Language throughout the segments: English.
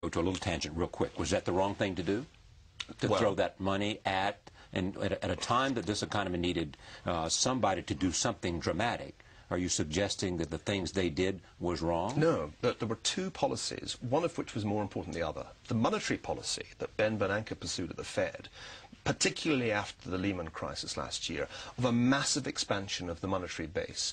Go to a little tangent real quick. Was that the wrong thing to do? To throw that money at a time that this economy needed somebody to do something dramatic? Are you suggesting that the things they did was wrong? No, there were two policies, one of which was more important than the other. The monetary policy that Ben Bernanke pursued at the Fed, particularly after the Lehman crisis last year, of a massive expansion of the monetary base,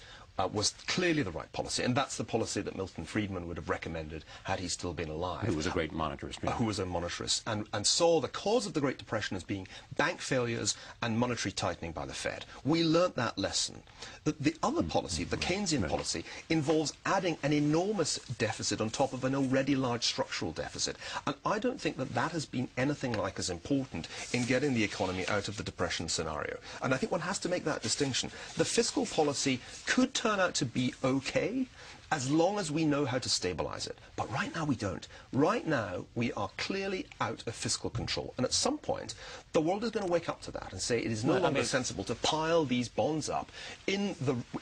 was clearly the right policy, and that's the policy that Milton Friedman would have recommended had he still been alive. Who was a great monetarist. Who was a monetarist, and saw the cause of the Great Depression as being bank failures and monetary tightening by the Fed. We learnt that lesson. The other policy, the Keynesian policy, involves adding an enormous deficit on top of an already large structural deficit, and I don't think that that has been anything like as important in getting the economy out of the Depression scenario. And I think one has to make that distinction. The fiscal policy could turn out to be okay as long as we know how to stabilize it. But right now we don't. Right now we are clearly out of fiscal control. And at some point, the world is going to wake up to that and say it is no longer sensible to pile these bonds up in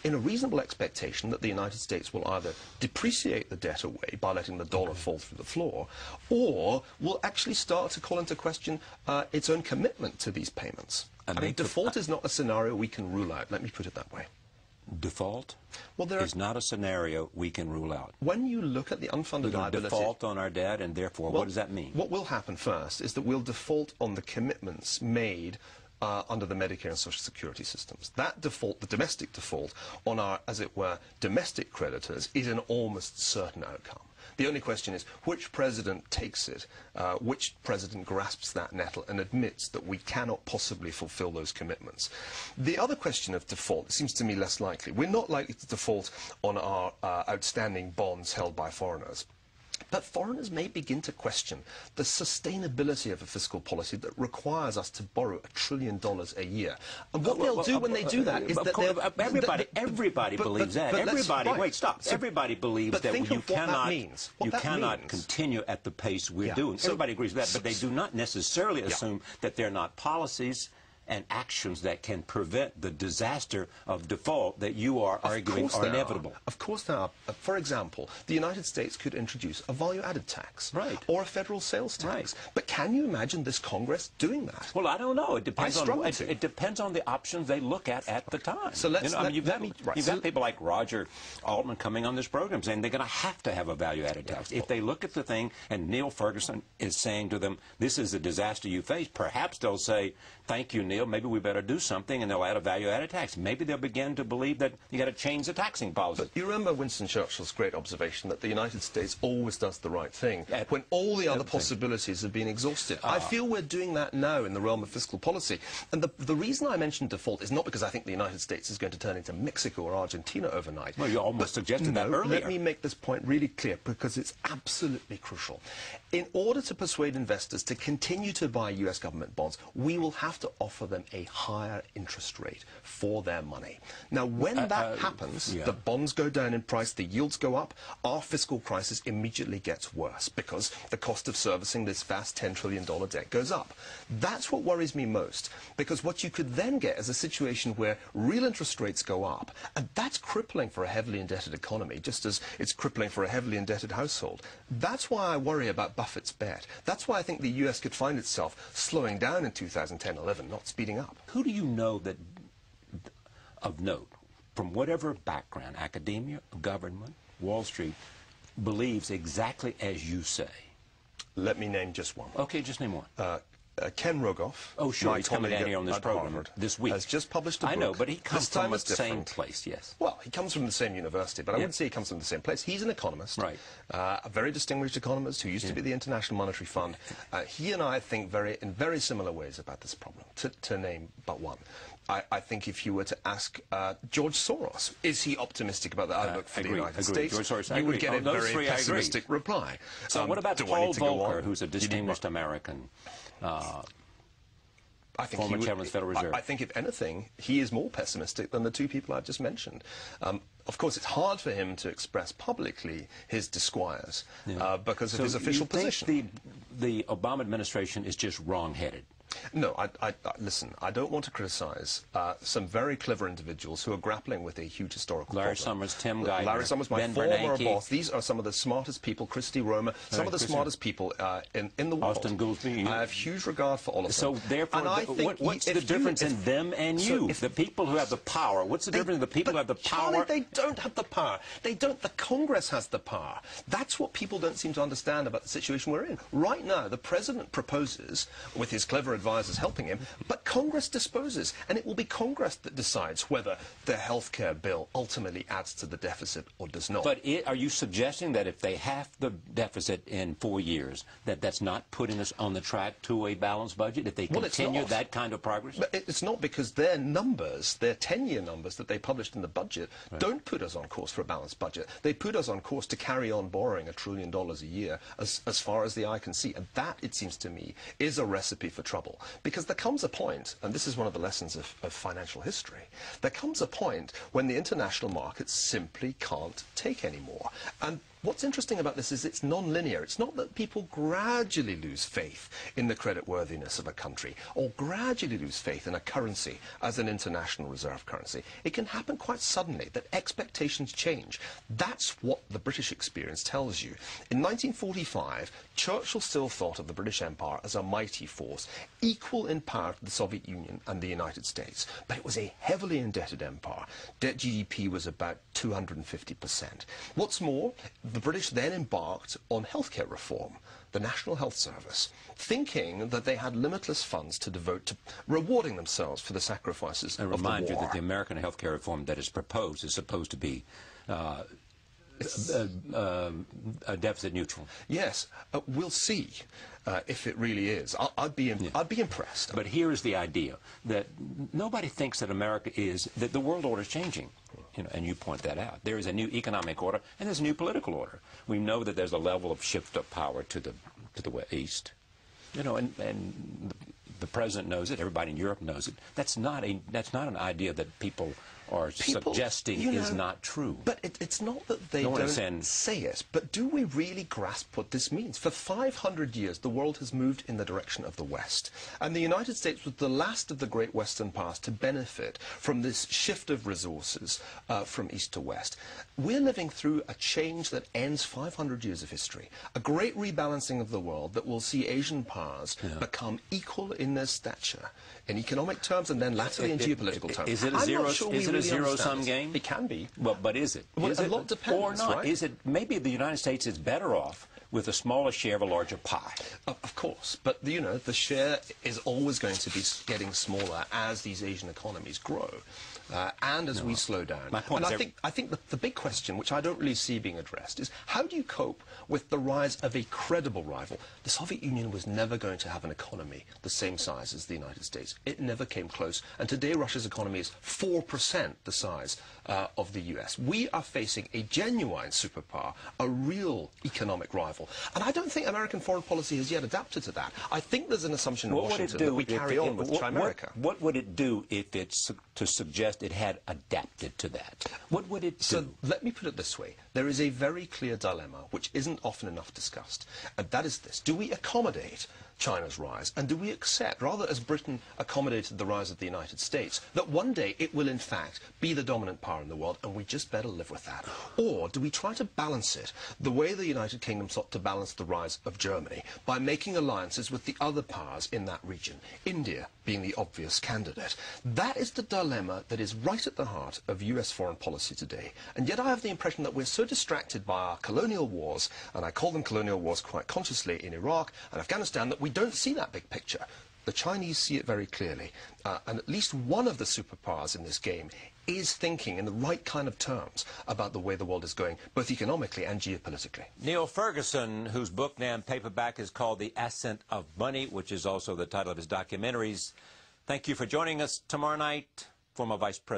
a reasonable expectation that the United States will either depreciate the debt away by letting the dollar fall through the floor, or will actually start to call into question its own commitment to these payments. I mean, default is not a scenario we can rule out. Let me put it that way. Default is not a scenario we can rule out. When you look at the unfunded liability... default on our debt, and therefore, what does that mean? What will happen first is that we'll default on the commitments made under the Medicare and Social Security systems. That default, the domestic default, on our, as it were, domestic creditors, is an almost certain outcome. The only question is which president takes it, which president grasps that nettle and admits that we cannot possibly fulfill those commitments. The other question of default seems to me less likely. We're not likely to default on our outstanding bonds held by foreigners. But foreigners may begin to question the sustainability of a fiscal policy that requires us to borrow $1 trillion a year. And what they'll do when they do that is that everybody believes that. Everybody, wait, stop. Everybody believes that you cannot continue at the pace we're doing. Everybody agrees with that, but they do not necessarily assume that there are not policies and actions that can prevent the disaster of default that you are arguing are inevitable. Of course there are. For example, the United States could introduce a value-added tax or a federal sales tax. But can you imagine this Congress doing that? Well, I don't know. It depends it depends on the options they look at the time. So let's, you've got people like Roger Altman coming on this program saying they're going to have a value-added tax. If they look at the thing and Niall Ferguson is saying to them, this is a disaster you face, perhaps they'll say, thank you, Neil, maybe we better do something, and they'll add a value-added tax. Maybe they'll begin to believe that you got to change the taxing policy. But you remember Winston Churchill's great observation that the United States always does the right thing when all the other possibilities have been exhausted. I feel we're doing that now in the realm of fiscal policy. And the reason I mentioned default is not because I think the United States is going to turn into Mexico or Argentina overnight. Well, you almost suggested that earlier. Let me make this point really clear because it's absolutely crucial. In order to persuade investors to continue to buy US government bonds, we will have to offer them a higher interest rate for their money. Now, when that happens, the bonds go down in price, the yields go up, our fiscal crisis immediately gets worse because the cost of servicing this vast $10 trillion debt goes up. That's what worries me most, because what you could then get is a situation where real interest rates go up, and that's crippling for a heavily indebted economy, just as it's crippling for a heavily indebted household. That's why I worry about Buffett's bet. That's why I think the US could find itself slowing down in 2010-11, not speeding up. Who do you know that, of note, from whatever background, academia, government, Wall Street, believes exactly as you say? Let me name just one. Okay, just name one. Ken Rogoff, oh sure, he's coming down here on this program Harvard, this week. Has just published a book. I know, but he comes from the same place, yes. Well, he comes from the same university, but I wouldn't say he comes from the same place. He's an economist, a very distinguished economist who used to be at the International Monetary Fund. He and I think in very similar ways about this problem, to name but one. I think if you were to ask George Soros, is he optimistic about the outlook for the United States, you would get a very pessimistic reply. So what about Paul Volcker, who's a distinguished American? I think former chairman of the Federal Reserve. I think, if anything, he is more pessimistic than the two people I've just mentioned. Of course, it's hard for him to express publicly his disquiet because of his official position. The Obama administration is just wrong-headed. No, listen, I don't want to criticize some very clever individuals who are grappling with a huge historical Larry problem. Summers, Tim Geithner, Larry Summers, my Ben former Bernanke. boss. These are some of the smartest people, Christy Roma, some of the smartest people in the world. Austin Goolsbee. I have huge regard for all of them. So therefore, what's the difference in them and you? The people who have the power. What's the difference in the people who have the power? Charlie, they don't have the power. They don't. The Congress has the power. That's what people don't seem to understand about the situation we're in. Right now, the president proposes, with his clever advisors helping him, but Congress disposes, and it will be Congress that decides whether the healthcare bill ultimately adds to the deficit or does not. But are you suggesting that if they halve the deficit in 4 years, that's not putting us on the track to a balanced budget, if they continue that kind of progress? But it's not, because their numbers, their 10-year numbers that they published in the budget, don't put us on course for a balanced budget. They put us on course to carry on borrowing $1 trillion a year as far as the eye can see. And that, it seems to me, is a recipe for trouble. Because there comes a point, and this is one of the lessons of financial history, there comes a point when the international markets simply can't take anymore. And what's interesting about this is it's non-linear. It's not that people gradually lose faith in the creditworthiness of a country or gradually lose faith in a currency as an international reserve currency. It can happen quite suddenly, that expectations change. That's what the British experience tells you. In 1945, Churchill still thought of the British Empire as a mighty force, equal in power to the Soviet Union and the United States. But it was a heavily indebted empire. Debt GDP was about 250%. What's more, the British then embarked on healthcare reform, the National Health Service, thinking that they had limitless funds to devote to rewarding themselves for the sacrifices of the war. I remind you that the American healthcare reform that is proposed is supposed to be deficit neutral. Yes, we'll see if it really is. I'd be impressed. But here is the idea that nobody thinks that America is that the world order is changing. You know, and you point that out. There is a new economic order and there's a new political order. We know that there's a level of shift of power to the east. You know, and the president knows it. Everybody in Europe knows it. That's not an idea that people are suggesting is not true. But it's not that they don't say it, but do we really grasp what this means? For 500 years, the world has moved in the direction of the West. And the United States was the last of the great Western powers to benefit from this shift of resources from East to West. We're living through a change that ends 500 years of history, a great rebalancing of the world that will see Asian powers become equal in their stature, in economic terms and then latterly in geopolitical terms. Is it a zero-sum game? It can be. Well, but is it? Well, is a lot depends, or not? Right? Is it? Maybe the United States is better off with a smaller share of a larger pie. Of course, but you know, the share is always going to be getting smaller as these Asian economies grow. And as we slow down. My point and I think the big question, which I don't really see being addressed, is how do you cope with the rise of a credible rival? The Soviet Union was never going to have an economy the same size as the United States. It never came close. And today Russia's economy is 4% the size of the US. We are facing a genuine superpower, a real economic rival. And I don't think American foreign policy has yet adapted to that. I think there's an assumption in Washington that we carry on with Chimerica. What would it do if it's to suggest it had adapted to that? What would it do? So let me put it this way. There is a very clear dilemma which isn't often enough discussed, and that is this. Do we accommodate China's rise, and do we accept, rather as Britain accommodated the rise of the United States, that one day it will in fact be the dominant power in the world, and we just better live with that? Or do we try to balance it the way the United Kingdom sought to balance the rise of Germany, by making alliances with the other powers in that region, India being the obvious candidate? That is the dilemma that is right at the heart of US foreign policy today. And yet I have the impression that we're so distracted by our colonial wars, and I call them colonial wars quite consciously, in Iraq and Afghanistan, that we don't see that big picture. The Chinese see it very clearly, and at least one of the superpowers in this game is thinking in the right kind of terms about the way the world is going, both economically and geopolitically. Niall Ferguson, whose book now in paperback is called The Ascent of Money, which is also the title of his documentaries. Thank you for joining us tomorrow night. Former Vice President